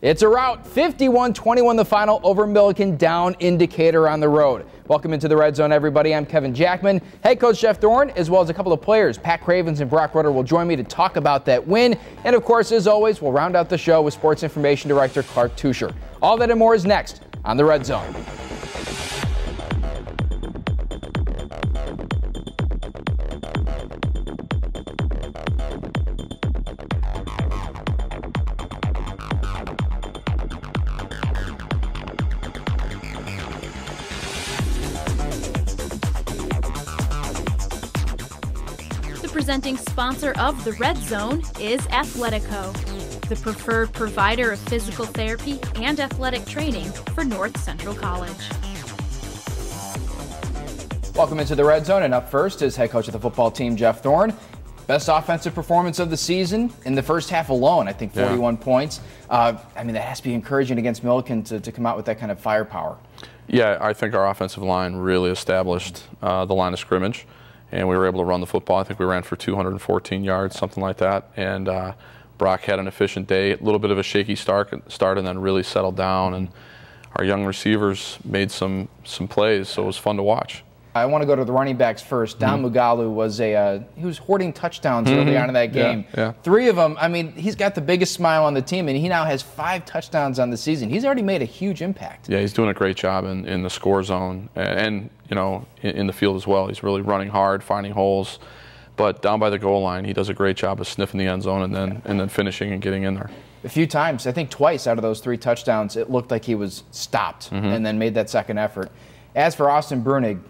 It's a rout, 51-21 the final over Millikin, down in Decatur on the road. Welcome into the Red Zone, everybody. I'm Kevin Jackman. Head coach Jeff Thorne, as well as a couple of players, Pat Cravens and Broc Rutter, will join me to talk about that win. And of course, as always, we'll round out the show with Sports Information Director Clark Tuscher. All that and more is next on the Red Zone. Presenting sponsor of the Red Zone is Athletico, the preferred provider of physical therapy and athletic training for North Central College. Welcome into the Red Zone, and up first is head coach of the football team, Jeff Thorne. Best offensive performance of the season in the first half alone, I think 41 points. I mean, that has to be encouraging against Millikin to come out with that kind of firepower. Yeah, I think our offensive line really established the line of scrimmage. And we were able to run the football. I think we ran for 214 yards, something like that. And Broc had an efficient day, a little bit of a shaky start and then really settled down. And our young receivers made some plays, so it was fun to watch. I want to go to the running backs first. Don Mugalu was he was hoarding touchdowns early on in that game. Yeah. 3 of them. I mean, he's got the biggest smile on the team, and he now has 5 touchdowns on the season. He's already made a huge impact. Yeah, he's doing a great job in the score zone and you know, in the field as well. He's really running hard, finding holes. But down by the goal line, he does a great job of sniffing the end zone and then finishing and getting in there. A few times, I think twice out of those 3 touchdowns, it looked like he was stopped and then made that second effort. As for Austin Brunig,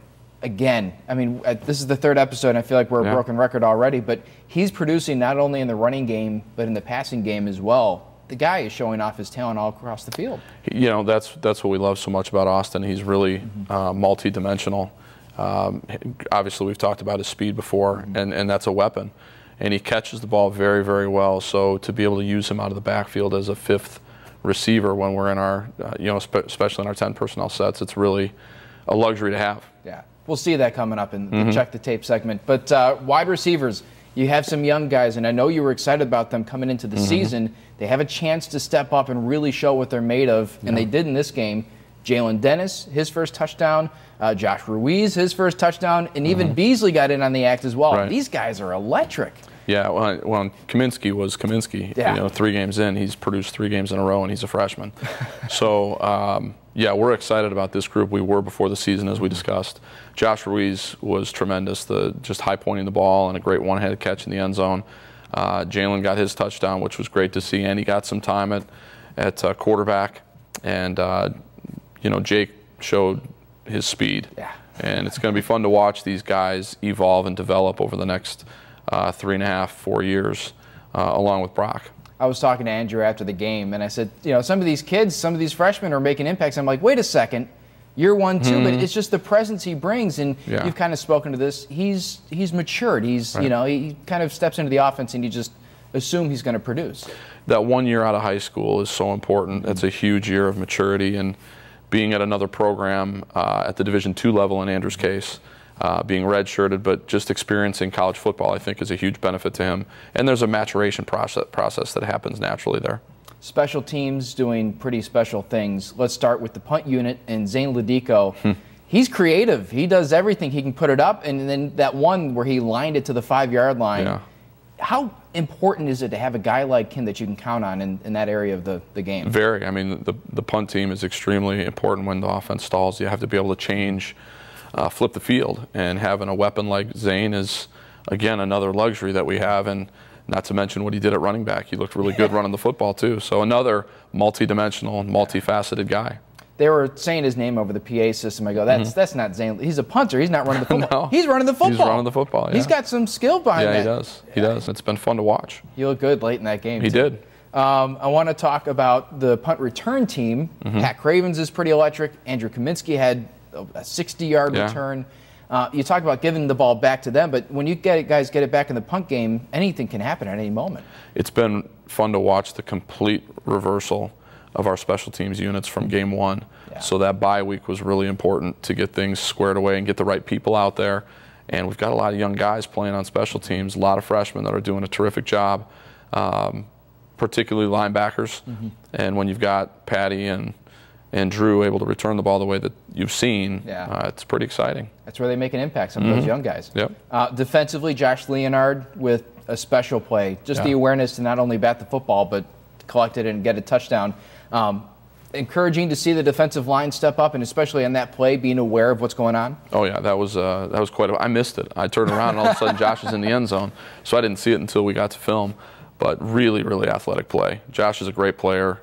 again, I mean, this is the 3rd episode, and I feel like we're a broken record already, but he's producing not only in the running game, but in the passing game as well. The guy is showing off his talent all across the field. You know, that's what we love so much about Austin. He's really multi-dimensional. Obviously, we've talked about his speed before, and that's a weapon. And he catches the ball very, very well. So to be able to use him out of the backfield as a 5th receiver when we're in our, you know, especially in our 10 personnel sets, it's really a luxury to have. Yeah, we'll see that coming up in the Check the Tape segment. But wide receivers, you have some young guys, and I know you were excited about them coming into the season. They have a chance to step up and really show what they're made of, and they did in this game. Jalen Dennis, his first touchdown. Josh Ruiz, his first touchdown. And even Beasley got in on the act as well. Right. These guys are electric. Yeah, well, Kaminsky was Kaminsky. Yeah. You know, 3 games in, he's produced 3 games in a row, and he's a freshman. So, yeah, we're excited about this group. We were before the season, as we discussed. Josh Ruiz was tremendous, just high-pointing the ball and a great one-handed catch in the end zone. Jalen got his touchdown, which was great to see, and he got some time at quarterback. And, you know, Jake showed his speed. Yeah. And it's going to be fun to watch these guys evolve and develop over the next 3.5, 4 years, along with Broc. I was talking to Andrew after the game, and I said, you know, some of these kids, some of these freshmen are making impacts. I'm like, wait a second, year 1, 2, but it's just the presence he brings, and you've kind of spoken to this. He's matured. He's you know, he kind of steps into the offense, and you just assume he's going to produce. That 1 year out of high school is so important. It's a huge year of maturity, and being at another program at the Division II level in Andrew's case, being redshirted, but just experiencing college football, I think, is a huge benefit to him. And there's a maturation process that happens naturally there. Special teams doing pretty special things. Let's start with the punt unit and Zane Ladico. He's creative. He does everything. He can put it up, and then that one where he lined it to the 5-yard line. Yeah. How important is it to have a guy like him that you can count on in that area of the game? Very. I mean, the punt team is extremely important when the offense stalls. You have to be able to change, flip the field, and having a weapon like Zane is, again, another luxury that we have, and not to mention what he did at running back. He looked really good running the football, too. So another multi-dimensional, multifaceted guy. They were saying his name over the PA system. I go, that's not Zane. He's a punter. He's not running the football. No, he's running the football. He's running the football, yeah. He's got some skill behind that. Yeah, he does. He does. It's been fun to watch. He looked good late in that game, He did. I want to talk about the punt return team. Pat Cravens is pretty electric. Andrew Kaminsky had a 60-yard return. You talk about giving the ball back to them, but when you guys get it back in the punt game, anything can happen at any moment. It's been fun to watch the complete reversal of our special teams units from game 1. Yeah. So that bye week was really important to get things squared away and get the right people out there. And we've got a lot of young guys playing on special teams, a lot of freshmen that are doing a terrific job. particularly linebackers. And when you've got Patty and Drew able to return the ball the way that you've seen, it's pretty exciting. That's where they make an impact, some of those young guys. Yep. Defensively, Josh Leonard with a special play. Just the awareness to not only bat the football, but collect it and get a touchdown. Encouraging to see the defensive line step up, and especially on that play, being aware of what's going on. Oh yeah, that was quite. I missed it. I turned around and all of a sudden Josh is in the end zone, so I didn't see it until we got to film. But really, really athletic play. Josh is a great player.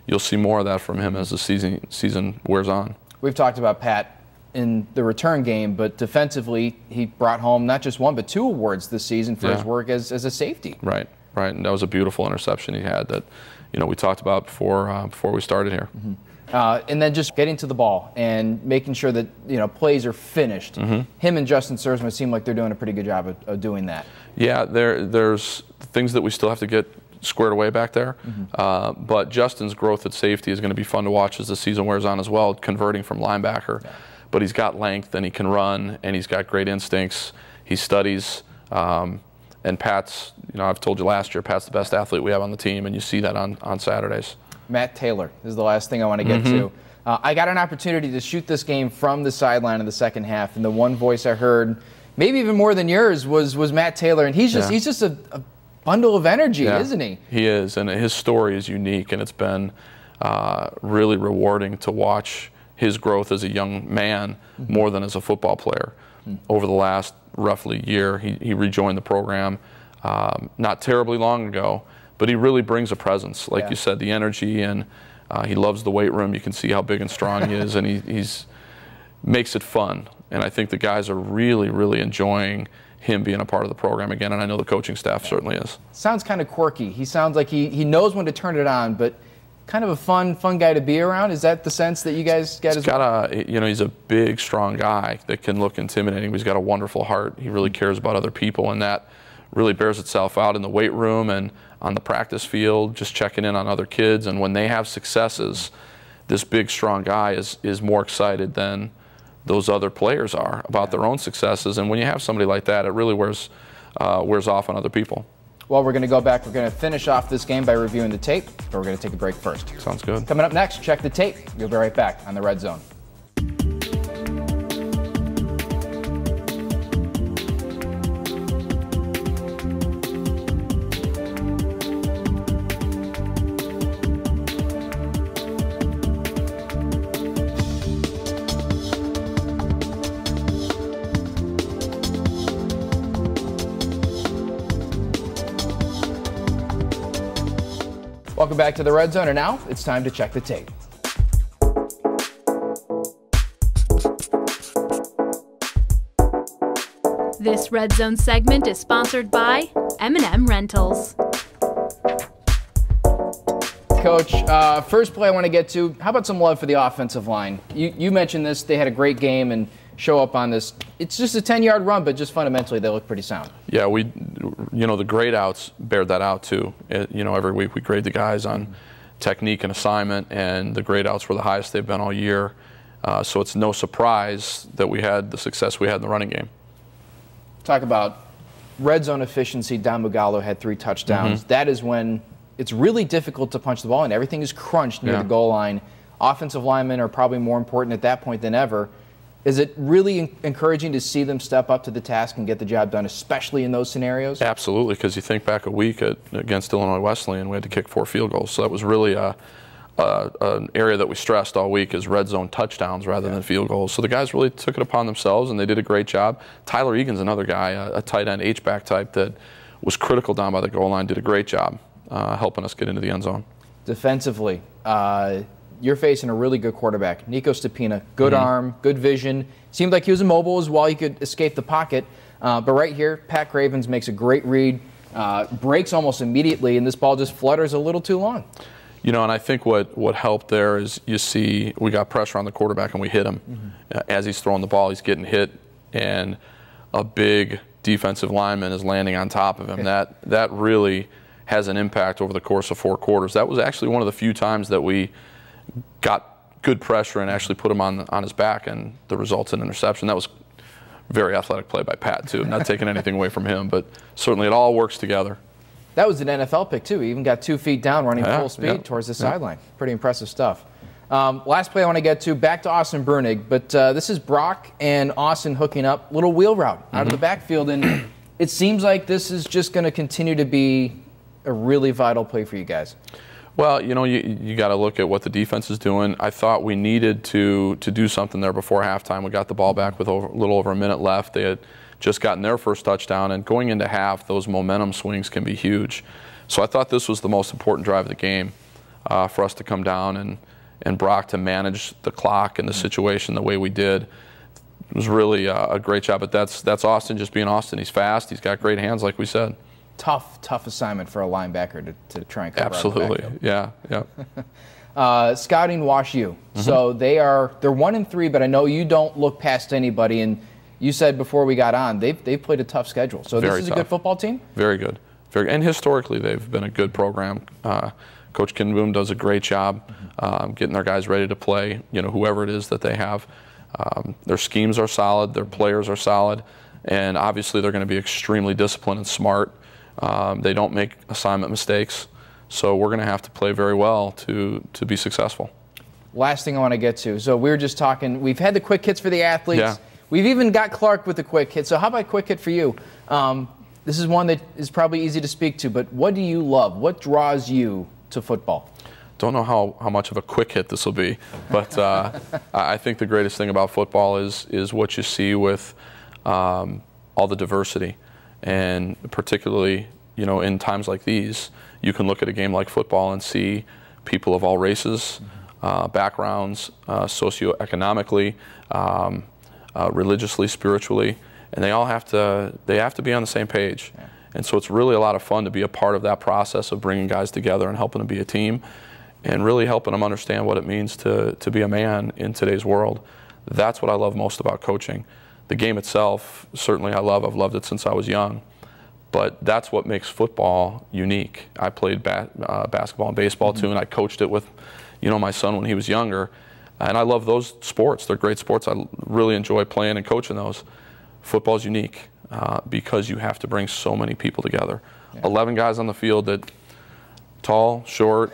You'll see more of that from him as the season wears on. We've talked about Pat in the return game, but defensively, he brought home not just one but 2 awards this season for his work as a safety. Right, and that was a beautiful interception he had that, we talked about before we started here. And then just getting to the ball and making sure that plays are finished. Him and Justin Sersma seem like they're doing a pretty good job of doing that. Yeah, there's things that we still have to get squared away back there. But Justin's growth at safety is going to be fun to watch as the season wears on as well, converting from linebacker. But he's got length and he can run and he's got great instincts. He studies. And Pat's, I've told you last year, Pat's the best athlete we have on the team, and you see that on Saturdays. Matt Taylor is the last thing I want to get to. I got an opportunity to shoot this game from the sideline in the second half, and the one voice I heard, maybe even more than yours, was Matt Taylor, and he's just a bundle of energy, isn't he? He is, and his story is unique, and it's been really rewarding to watch his growth as a young man more than as a football player. Over the last roughly year, he rejoined the program not terribly long ago, but he really brings a presence. Like you said, the energy, and he loves the weight room. You can see how big and strong he is, and he's makes it fun. And I think the guys are really, really enjoying him being a part of the program again, and I know the coaching staff certainly is. Sounds kind of quirky. He sounds like he knows when to turn it on, but kind of a fun guy to be around. Is that the sense that you guys get as well? He's a big, strong guy that can look intimidating, but he's got a wonderful heart. He really cares about other people, and that really bears itself out in the weight room and on the practice field, just checking in on other kids. And when they have successes, this big, strong guy is more excited than those other players are about their own successes. And when you have somebody like that, it really wears off on other people. Well, we're going to go back. We're going to finish off this game by reviewing the tape, but we're going to take a break first. Sounds good. Coming up next, check the tape. We'll be right back on the Red Zone. Welcome back to the Red Zone, and now it's time to check the tape. This Red Zone segment is sponsored by M&M Rentals. Coach, first play I want to get to, how about some love for the offensive line? You mentioned this, they had a great game and show up on this. It's just a 10-yard run, but just fundamentally they look pretty sound. Yeah, the grade outs bear that out too. Every week we grade the guys on technique and assignment, and the grade outs were the highest they've been all year. So it's no surprise that we had the success we had in the running game. Talk about red zone efficiency. Don Mugallo had 3 touchdowns. That is when it's really difficult to punch the ball, and everything is crunched near the goal line. Offensive linemen are probably more important at that point than ever. Is it really encouraging to see them step up to the task and get the job done, especially in those scenarios? Absolutely, because you think back a week against Illinois Wesleyan, we had to kick 4 field goals. So that was really an area that we stressed all week is red zone touchdowns rather than field goals. So the guys really took it upon themselves, and they did a great job. Tyler Egan's another guy, a tight end H-back type that was critical down by the goal line, did a great job helping us get into the end zone. Defensively, you're facing a really good quarterback, Nico Stepina. Good arm, good vision. Seemed like he was immobile as well. He could escape the pocket. But right here, Pat Cravens makes a great read, breaks almost immediately, and this ball just flutters a little too long. And I think what helped there is you see we got pressure on the quarterback and we hit him. As he's throwing the ball, he's getting hit, and a big defensive lineman is landing on top of him. That really has an impact over the course of 4 quarters. That was actually one of the few times that we got good pressure and actually put him on his back, and the results in interception. That was a very athletic play by Pat too. Not taking anything away from him, but certainly it all works together. That was an NFL pick, too. He even got 2 feet down running full speed towards the sideline. Pretty impressive stuff. Last play I want to get to, back to Austin Brunig, but this is Broc and Austin hooking up, little wheel route out of the backfield, and it seems like this is just going to continue to be a really vital play for you guys. Well, you know, you got to look at what the defense is doing. I thought we needed to do something there before halftime. We got the ball back with a little over a minute left. They had just gotten their first touchdown, and going into half, those momentum swings can be huge. So I thought this was the most important drive of the game for us to come down and Broc to manage the clock and the situation the way we did. It was really a great job, but that's Austin just being Austin. He's fast. He's got great hands, like we said. Tough assignment for a linebacker to try and cover. Absolutely, yeah. Scouting Wash U. So they're 1-3, but I know you don't look past anybody. And you said before we got on, they've played a tough schedule. So this is a good football team. Very good, and historically they've been a good program. Coach Kinboom does a great job getting their guys ready to play. You know, whoever it is that they have, their schemes are solid, their players are solid, and obviously they're going to be extremely disciplined and smart. They don't make assignment mistakes, so we're going to have to play very well to be successful. Last thing I want to get to. So we were just talking. We've had the quick hits for the athletes. Yeah. We've even got Clark with the quick hit. So how about quick hit for you? This is one that is probably easy to speak to, but what do you love? What draws you to football? Don't know how much of a quick hit this will be, but I think the greatest thing about football is what you see with all the diversity, and particularly, you know, in times like these, you can look at a game like football and see people of all races, backgrounds, socioeconomically, religiously, spiritually, and they have to be on the same page. Yeah. And so it's really a lot of fun to be a part of that process of bringing guys together and helping them be a team and really helping them understand what it means to be a man in today's world. That's what I love most about coaching. The game itself, certainly I love. I've loved it since I was young. But that's what makes football unique. I played basketball and baseball too, and I coached it with, you know, my son when he was younger. And I love those sports. They're great sports. I really enjoy playing and coaching those. Football's unique because you have to bring so many people together. Yeah. 11 guys on the field that tall, short,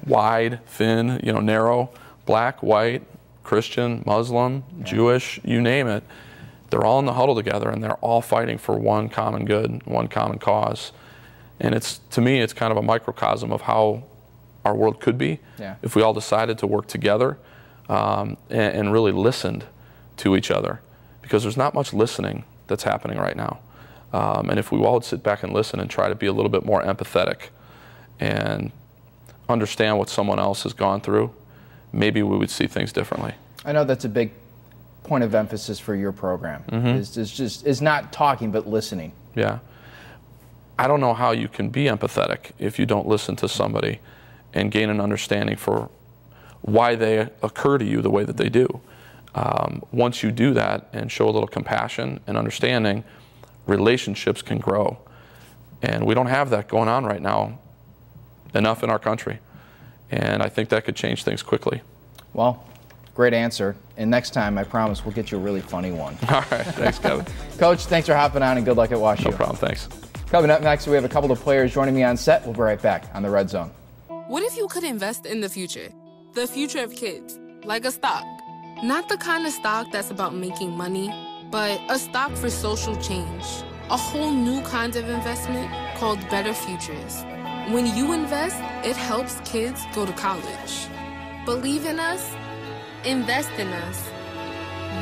wide, thin, you know, narrow, black, white, Christian, Muslim, Jewish, you name it. They're all in the huddle together, and they're all fighting for one common good, one common cause. And to me, it's kind of a microcosm of how our world could be if we all decided to work together and really listened to each other. Because there's not much listening that's happening right now. And if we all would sit back and listen and try to be a little bit more empathetic and understand what someone else has gone through, maybe we would see things differently. I know that's a big point of emphasis for your program, is not talking but listening. Yeah. I don't know how you can be empathetic if you don't listen to somebody and gain an understanding for why they occur to you the way that they do. Once you do that and show a little compassion and understanding, relationships can grow. And we don't have that going on right now enough in our country. And I think that could change things quickly. Well, great answer. And next time, I promise, we'll get you a really funny one. All right. Thanks, Kevin. Coach, thanks for hopping on, and good luck at WashU. No problem. Thanks. Coming up next, we have a couple of players joining me on set. We'll be right back on the Red Zone. What if you could invest in the future of kids, like a stock? Not the kind of stock that's about making money, but a stock for social change. A whole new kind of investment called Better Futures. When you invest, it helps kids go to college. Believe in us, invest in us,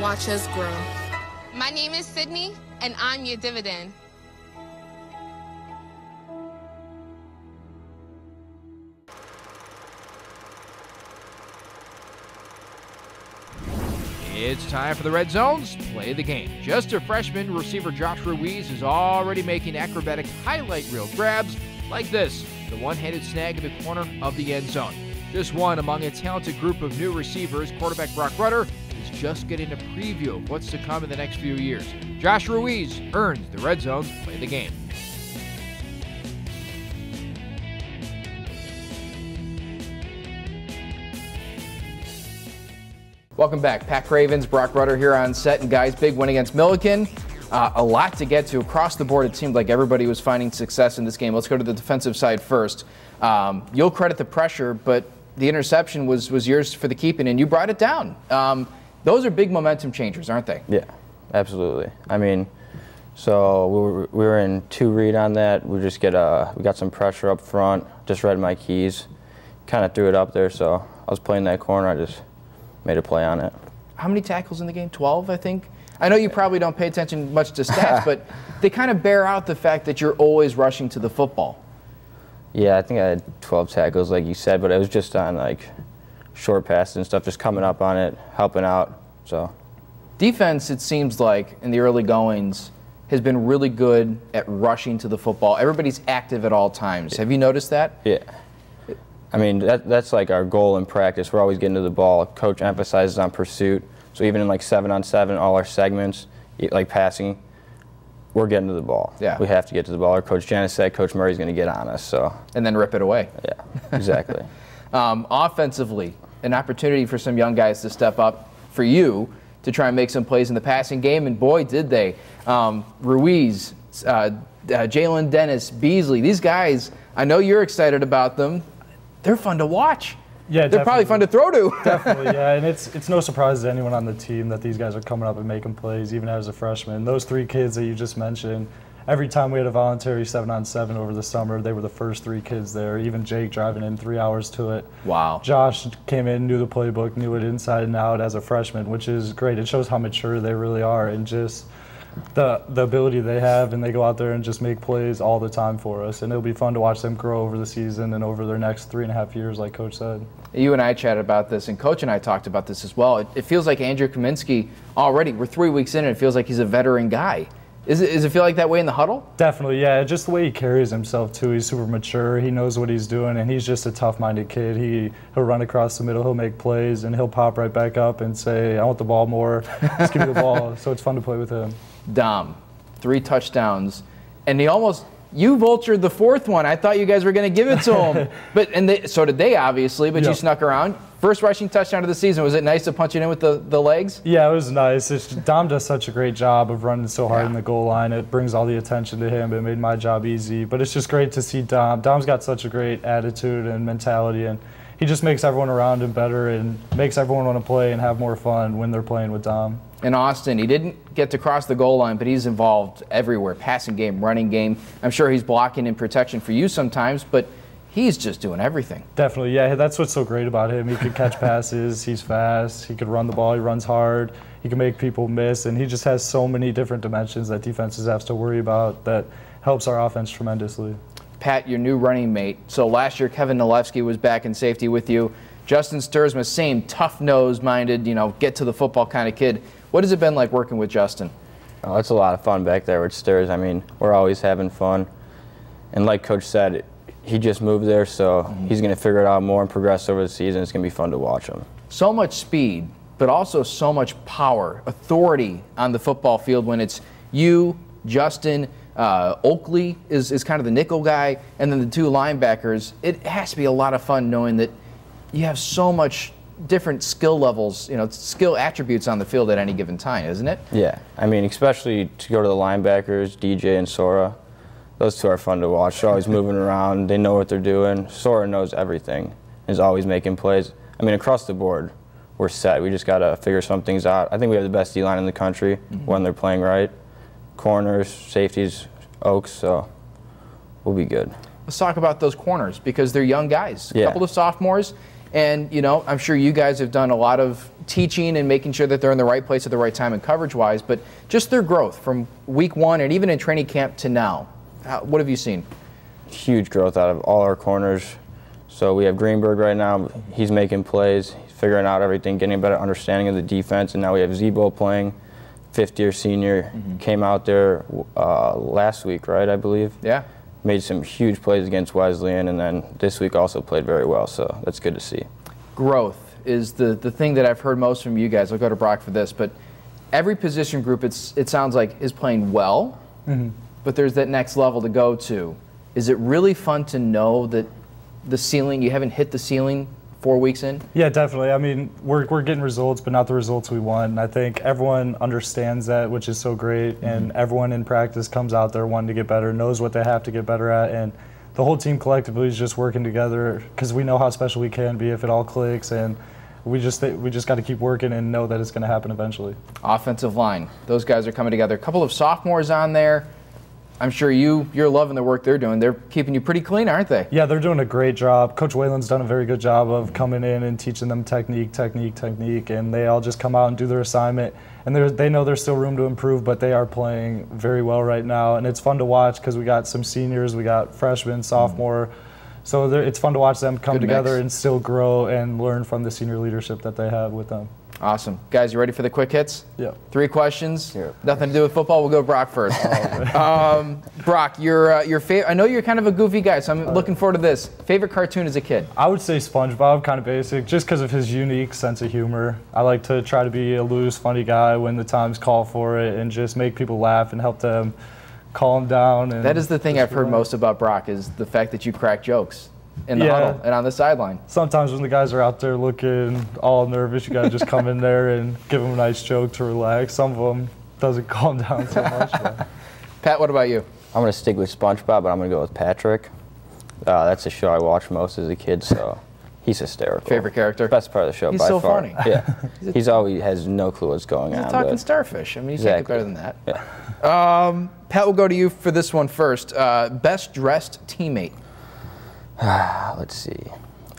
watch us grow. My name is Sydney, and I'm your dividend. It's time for the Red Zone's Play the Game. Just a freshman, receiver Josh Ruiz is already making acrobatic highlight reel grabs like this, the one-handed snag in the corner of the end zone. Just one among a talented group of new receivers, quarterback Broc Rutter is just getting a preview of what's to come in the next few years. Josh Ruiz earns the Red Zone's Play the Game. Welcome back. Pat Cravens, Broc Rutter here on set. And guys, big win against Millikin. A lot to get to. Across the board, it seemed like everybody was finding success in this game. Let's go to the defensive side first. You'll credit the pressure, but the interception was yours for the keeping, and you brought it down. Those are big momentum changers, aren't they? Yeah, absolutely. I mean, so we were in 2 read on that. We got some pressure up front, just read my keys, kind of threw it up there, so I was playing that corner. I just made a play on it. How many tackles in the game? 12, I think? I know you probably don't pay attention much to stats, but they kind of bear out the fact that you're always rushing to the football. Yeah, I think I had 12 tackles, like you said, but it was just on, like, short passes and stuff, just coming up on it, helping out, so. Defense, it seems like, in the early goings, has been really good at rushing to the football. Everybody's active at all times. Have you noticed that? Yeah. I mean, that's like our goal in practice. We're always getting to the ball. Coach emphasizes on pursuit. So even in like 7-on-7, all our segments, like passing, we're getting to the ball. Yeah. We have to get to the ball. Or Coach Janis said Coach Murray's going to get on us. So. And then rip it away. Yeah, exactly. Offensively, an opportunity for some young guys to step up for you to try and make some plays in the passing game, and boy, did they. Ruiz, Jalen Dennis, Beasley, these guys, I know you're excited about them. They're fun to watch. Yeah, they're probably fun to throw to. Definitely, yeah, and it's no surprise to anyone on the team that these guys are coming up and making plays, even as a freshman. Those 3 kids that you just mentioned, every time we had a voluntary 7-on-7 over the summer, they were the first 3 kids there. Even Jake driving in 3 hours to it. Wow. Josh came in, knew the playbook, knew it inside and out as a freshman, which is great. It shows how mature they really are and just the ability they have, and they go out there and just make plays all the time for us. And it'll be fun to watch them grow over the season and over their next 3.5 years, like Coach said. You and I chatted about this, and Coach and I talked about this as well. It feels like Andrew Kaminsky already, we're 3 weeks in, and it feels like he's a veteran guy. Does it feel like that way in the huddle? Definitely, yeah. Just the way he carries himself, too. He's super mature. He knows what he's doing, and he's just a tough-minded kid. He'll run across the middle, he'll make plays, and he'll pop right back up and say, I want the ball more. Just give me the ball. So it's fun to play with him. Dom, 3 touchdowns, and you vultured the 4th one. I thought you guys were going to give it to him. So did they, obviously, but You snuck around. First rushing touchdown of the season. Was it nice to punch it in with the legs? Yeah, it was nice. Dom does such a great job of running so hard in the goal line. It brings all the attention to him. It made my job easy. But it's just great to see Dom. Dom's got such a great attitude and mentality, and he just makes everyone around him better and makes everyone want to play and have more fun when they're playing with Dom. In Austin, he didn't get to cross the goal line, but he's involved everywhere. Passing game, running game. I'm sure he's blocking in protection for you sometimes, but he's just doing everything. Definitely, yeah. That's what's so great about him. He can catch passes. He's fast. He can run the ball. He runs hard. He can make people miss, and he just has so many different dimensions that defenses have to worry about that helps our offense tremendously. Pat, your new running mate. So last year, Kevin Nalewski was back in safety with you. Justin Sturzma, same tough-nosed, minded, get to the football kind of kid. What has it been like working with Justin? Oh, it's a lot of fun back there with Sturs. I mean, we're always having fun. And like Coach said, he just moved there, so he's going to figure it out more and progress over the season. It's going to be fun to watch him. So much speed, but also so much power, authority on the football field when it's you, Justin, Oakley is kind of the nickel guy, and then the 2 linebackers. It has to be a lot of fun knowing that you have so much different skill levels, skill attributes on the field at any given time, isn't it? Yeah. I mean, especially to go to the linebackers, DJ and Sora. Those 2 are fun to watch. They're always moving around. They know what they're doing. Sora knows everything. Is always making plays. I mean, across the board, we're set. We just got to figure some things out. I think we have the best D-line in the country when they're playing right. Corners, safeties, Oaks, so we'll be good. Let's talk about those corners because they're young guys. A couple of sophomores. And, I'm sure you guys have done a lot of teaching and making sure that they're in the right place at the right time and coverage-wise, but just their growth from week 1 and even in training camp to now. What have you seen? Huge growth out of all our corners. So we have Greenberg right now. He's making plays, he's figuring out everything, getting a better understanding of the defense. And now we have Zebo playing, 5th-year senior. Came out there last week, right, I believe? Yeah. Made some huge plays against Wesleyan, and then this week also played very well, so that's good to see. Growth is the thing that I've heard most from you guys. I'll go to Brock for this, but every position group, it sounds like, is playing well, but there's that next level to go to. Is it really fun to know that the ceiling, you haven't hit the ceiling 4 weeks in? Yeah, definitely. I mean, we're getting results, but not the results we want. And I think everyone understands that, which is so great. And everyone in practice comes out there wanting to get better, knows what they have to get better at. And the whole team collectively is just working together because we know how special we can be if it all clicks. And we just got to keep working and know that it's going to happen eventually. Offensive line. Those guys are coming together. A couple of sophomores on there. I'm sure you're loving the work they're doing. They're keeping you pretty clean, aren't they? Yeah, they're doing a great job. Coach Whalen's done a very good job of coming in and teaching them technique, and they all just come out and do their assignment. And they know there's still room to improve, but they are playing very well right now. And it's fun to watch because we got some seniors, we got freshmen, sophomore. So it's fun to watch them come together and still grow and learn from the senior leadership that they have with them. Awesome. Guys, you ready for the quick hits? Yeah. 3 questions. Yeah. Nothing to do with football. We'll go Broc first. Broc, your favorite. I know you're kind of a goofy guy, so I'm looking forward to this. Favorite cartoon as a kid? I would say SpongeBob, kind of basic, just because of his unique sense of humor. I like to try to be a loose, funny guy when the times call for it and just make people laugh and help them calm down. And that is the thing I've heard most about Broc is the fact that you crack jokes in the huddle and on the sideline. Sometimes when the guys are out there looking all nervous, you got to just come in there and give them a nice joke to relax. Some of them doesn't calm down so much. But. Pat, what about you? I'm going to stick with SpongeBob, but I'm going to go with Patrick. That's a show I watched most as a kid, so he's hysterical. Favorite character? Best part of the show by far. He's so funny. Yeah. He's always has no clue what's going on. He's a talking starfish. I mean, you can't get better than that. Yeah. Pat, we'll go to you for this one first. Best dressed teammate? Let's see.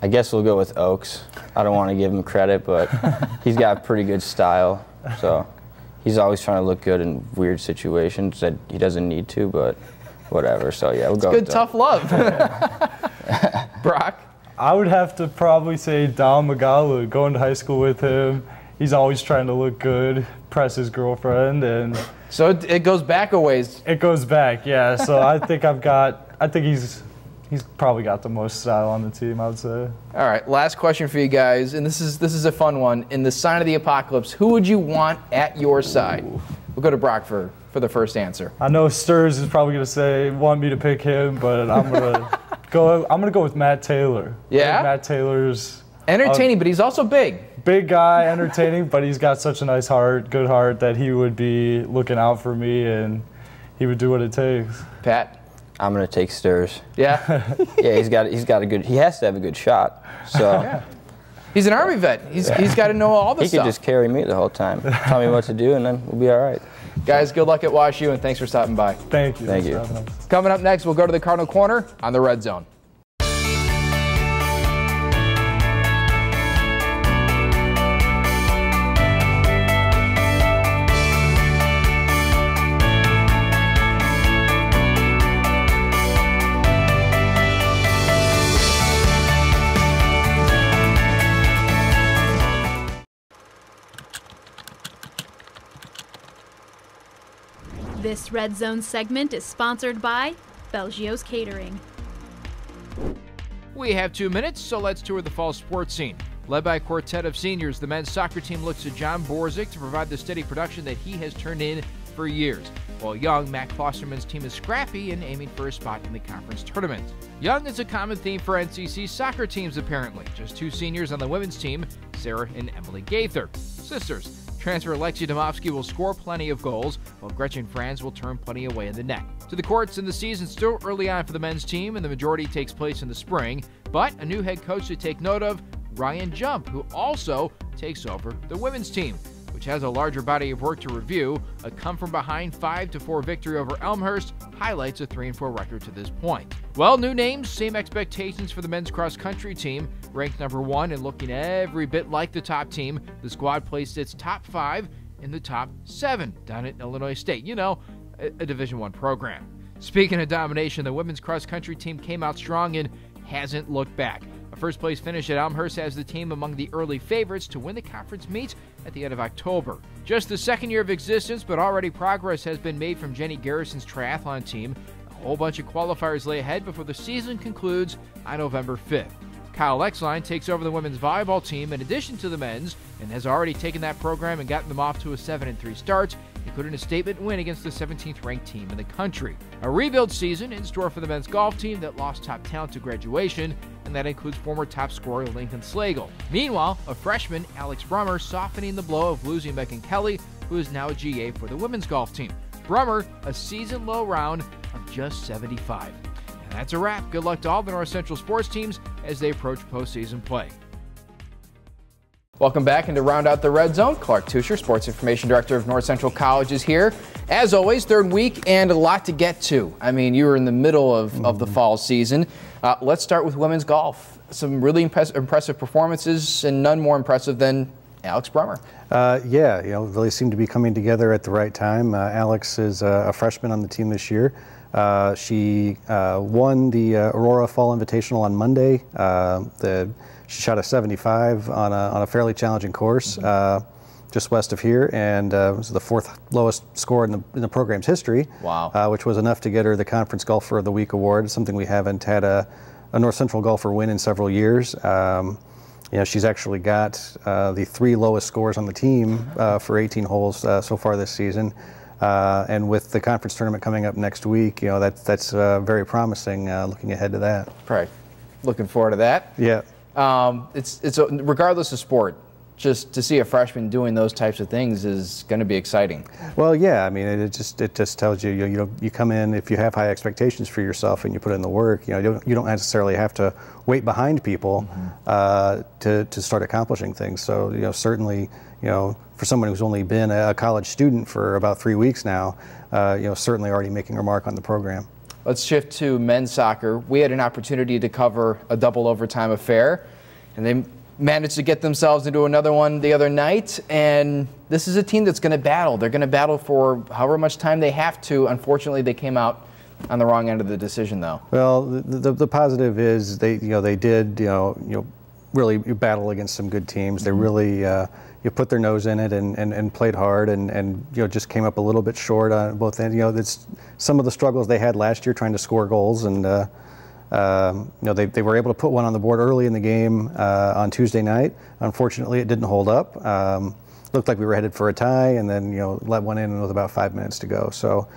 I guess we'll go with Oaks. I don't want to give him credit, but he's got pretty good style. So he's always trying to look good in weird situations that he doesn't need to, but whatever. So yeah, we'll go with good, tough love. Broc? I would have to probably say Dom Magalu. Going to high school with him, he's always trying to look good, press his girlfriend, and so it goes back a ways. It goes back, yeah. So I think he's probably got the most style on the team, I would say. All right, last question for you guys, and this is a fun one. In the sign of the apocalypse, who would you want at your side? We'll go to Broc for the first answer. I know Stirs is probably going to want me to pick him, but I'm gonna go with Matt Taylor. Yeah? Matt Taylor's entertaining, but he's also big. Big guy, entertaining, but he's got such a nice heart, good heart, that he would be looking out for me and he would do what it takes. Pat? I'm gonna take Stirs. Yeah. Yeah, he's got a good. He has to have a good shot. So. Yeah. He's an Army vet. He's got to know all the stuff. He could just carry me the whole time. Tell me what to do, and then we'll be all right. Guys, good luck at WashU, and thanks for stopping by. Thank you. Thank you. Coming up next, we'll go to the Cardinal Corner on the Red Zone. This Red Zone segment is sponsored by Belgio's Catering. We have 2 minutes, so let's tour the fall sports scene. Led by a quartet of seniors, the men's soccer team looks to John Borzik to provide the steady production that he has turned in for years. While young, Matt Klosterman's team is scrappy and aiming for a spot in the conference tournament. Young is a common theme for NCC soccer teams, apparently. Just 2 seniors on the women's team, Sarah and Emily Gaither. Sisters. Transfer Alexia Domovsky will score plenty of goals, while Gretchen Franz will turn plenty away in the net. To the courts in the season, still early on for the men's team, and the majority takes place in the spring. But a new head coach to take note of, Ryan Jump, who also takes over the women's team, which has a larger body of work to review. A come-from-behind 5-4 victory over Elmhurst highlights a 3-4 record to this point. Well, new names, same expectations for the men's cross-country team. Ranked number 1 and looking every bit like the top team, the squad placed its top 5 in the top 7 down at Illinois State. You know, a Division I program. Speaking of domination, the women's cross-country team came out strong and hasn't looked back. A first-place finish at Elmhurst has the team among the early favorites to win the conference meet at the end of October. Just the second year of existence, but already progress has been made from Jenny Garrison's triathlon team. A whole bunch of qualifiers lay ahead before the season concludes on November 5th. Kyle Exline takes over the women's volleyball team in addition to the men's and has already taken that program and gotten them off to a 7-3 start. including a statement win against the 17th ranked team in the country. A rebuild season in store for the men's golf team that lost top talent to graduation, and that includes former top scorer Lincoln Slagle. Meanwhile, a freshman, Alex Brummer, softening the blow of losing Millikin Kelly, who is now a GA for the women's golf team. Brummer, a season-low round of just 75. And that's a wrap. Good luck to all the North Central sports teams as they approach postseason play. Welcome back, and to round out the Red Zone, Clark Tusher, Sports Information Director of North Central College, is here. As always, third week and a lot to get to. I mean, you were in the middle of the fall season. Let's start with women's golf. Some really impressive performances, and none more impressive than Alex Brummer. Yeah, really seemed to be coming together at the right time. Alex is a freshman on the team this year. She won the Aurora Fall Invitational on Monday. She shot a 75 on a fairly challenging course just west of here, and it was the fourth lowest score in the program's history. Wow. Which was enough to get her the Conference Golfer of the Week award, something we haven't had a North Central golfer win in several years. She's actually got the 3 lowest scores on the team for 18 holes so far this season. And with the conference tournament coming up next week, that's very promising looking ahead to that. Right. Looking forward to that. Yeah. It's regardless of sport, just to see a freshman doing those types of things is going to be exciting. Well, yeah. I mean, it just tells you you come in, if you have high expectations for yourself and you put in the work. You don't necessarily have to wait behind people to start accomplishing things. So certainly for someone who's only been a college student for about 3 weeks now, certainly already making a mark on the program. Let's shift to men's soccer. We had an opportunity to cover a double overtime affair, and they managed to get themselves into another one the other night. And this is a team that's going to battle. They're going to battle for however much time they have to. Unfortunately, they came out on the wrong end of the decision, though. Well, the positive is they did really battle against some good teams. They really put their nose in it and played hard and just came up a little bit short on both ends. It's some of the struggles they had last year trying to score goals, and they were able to put one on the board early in the game on Tuesday night. Unfortunately, it didn't hold up. Looked like we were headed for a tie, and then let one in with about 5 minutes to go. So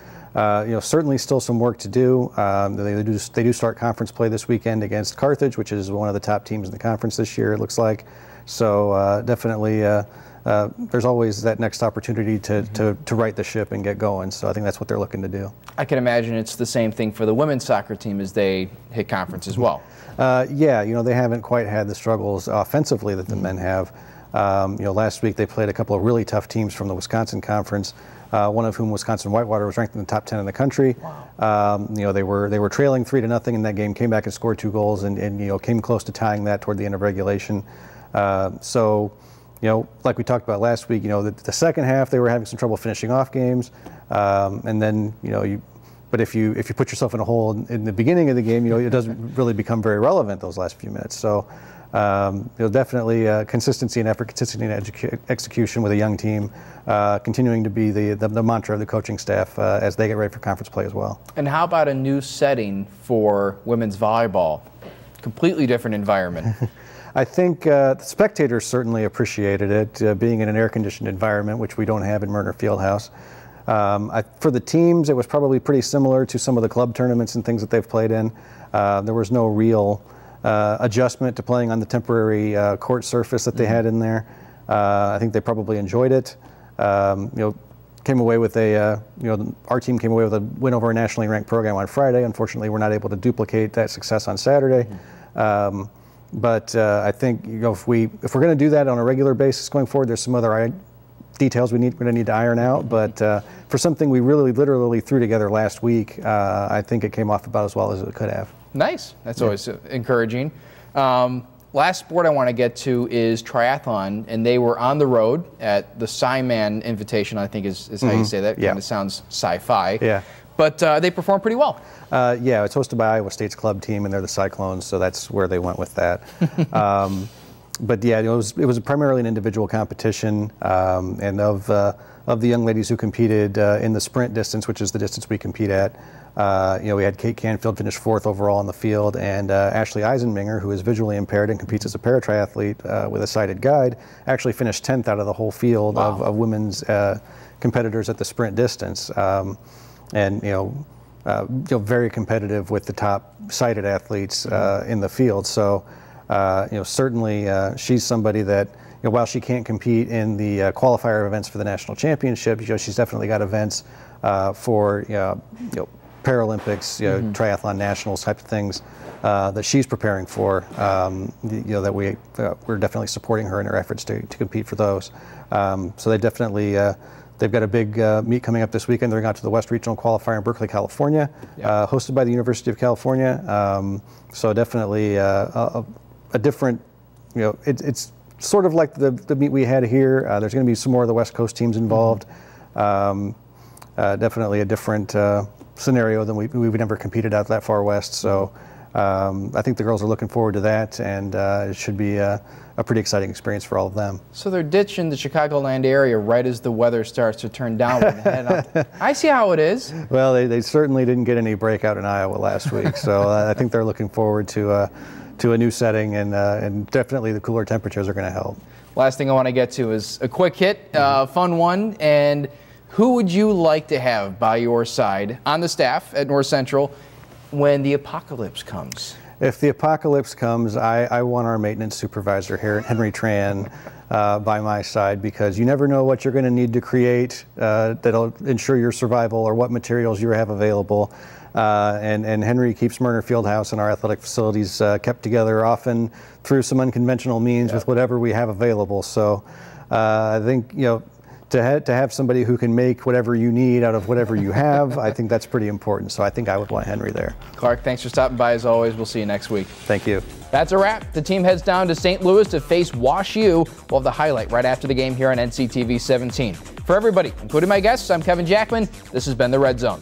certainly still some work to do. They do start conference play this weekend against Carthage, which is one of the top teams in the conference this year, it looks like. So definitely there's always that next opportunity to right the ship and get going. So I think that's what they're looking to do. I can imagine it's the same thing for the women's soccer team as they hit conference as well. Yeah, they haven't quite had the struggles offensively that the men have. Last week they played a couple of really tough teams from the Wisconsin Conference. One of whom, Wisconsin Whitewater, was ranked in the top 10 in the country. Wow. They were trailing 3-0 in that game, came back and scored 2 goals, and came close to tying that toward the end of regulation. So, like we talked about last week, the second half they were having some trouble finishing off games, and then but if you put yourself in a hole in the beginning of the game, it doesn't really become very relevant those last few minutes. So. Definitely consistency in effort, consistency in execution with a young team, continuing to be the mantra of the coaching staff as they get ready for conference play as well. And how about a new setting for women's volleyball? Completely different environment. I think the spectators certainly appreciated it, being in an air-conditioned environment, which we don't have in Murner Fieldhouse. For the teams, it was probably pretty similar to some of the club tournaments and things that they've played in. There was no real adjustment to playing on the temporary court surface that they had in there. I think they probably enjoyed it. Came away with our team came away with a win over a nationally ranked program on Friday. Unfortunately, we're not able to duplicate that success on Saturday. But I think if we're going to do that on a regular basis going forward, there's some other details we're going to need to iron out. But for something we really literally threw together last week, I think it came off about as well as it could have. Nice. That's always encouraging. Last sport I want to get to is triathlon, and they were on the road at the Sci-Man Invitational, I think is how you say that. Yeah. Kind of sounds sci-fi. Yeah. But they performed pretty well. Yeah, it's hosted by Iowa State's club team, and they're the Cyclones, so that's where they went with that. But yeah, it was primarily an individual competition, and of the young ladies who competed in the sprint distance, which is the distance we compete at. We had Kate Canfield finish 4th overall on the field, and Ashley Eisenminger, who is visually impaired and competes as a paratriathlete with a sighted guide, actually finished 10th out of the whole field of women's competitors at the sprint distance. And very competitive with the top sighted athletes in the field. So certainly she's somebody that, while she can't compete in the qualifier events for the national championship, she's definitely got events for Paralympics, triathlon nationals type of things that she's preparing for. That we're definitely supporting her in her efforts to compete for those. So they definitely. They've got a big meet coming up this weekend. They're going out to the West Regional Qualifier in Berkeley, California, hosted by the University of California. So definitely a different, it's sort of like the meet we had here. There's going to be some more of the West Coast teams involved. Definitely a different scenario than we've never competed out that far west. So I think the girls are looking forward to that, and it should be a pretty exciting experience for all of them. So they're ditching the Chicagoland area right as the weather starts to turn downward. I see how it is. Well, they certainly didn't get any breakout in Iowa last week, so I think they're looking forward to a new setting, and definitely the cooler temperatures are going to help. Last thing I want to get to is a quick hit, fun one, and who would you like to have by your side on the staff at North Central when the apocalypse comes? If the apocalypse comes, I want our maintenance supervisor here, Henry Tran, by my side, because you never know what you're going to need to create that'll ensure your survival or what materials you have available. And Henry keeps Murner Fieldhouse and our athletic facilities kept together, often through some unconventional means with whatever we have available. So I think, to have somebody who can make whatever you need out of whatever you have, I think that's pretty important. So I think I would want Henry there. Clark, thanks for stopping by as always. We'll see you next week. Thank you. That's a wrap. The team heads down to St. Louis to face Wash U. We'll have the highlight right after the game here on NCTV 17. For everybody, including my guests, I'm Kevin Jackman. This has been The Red Zone.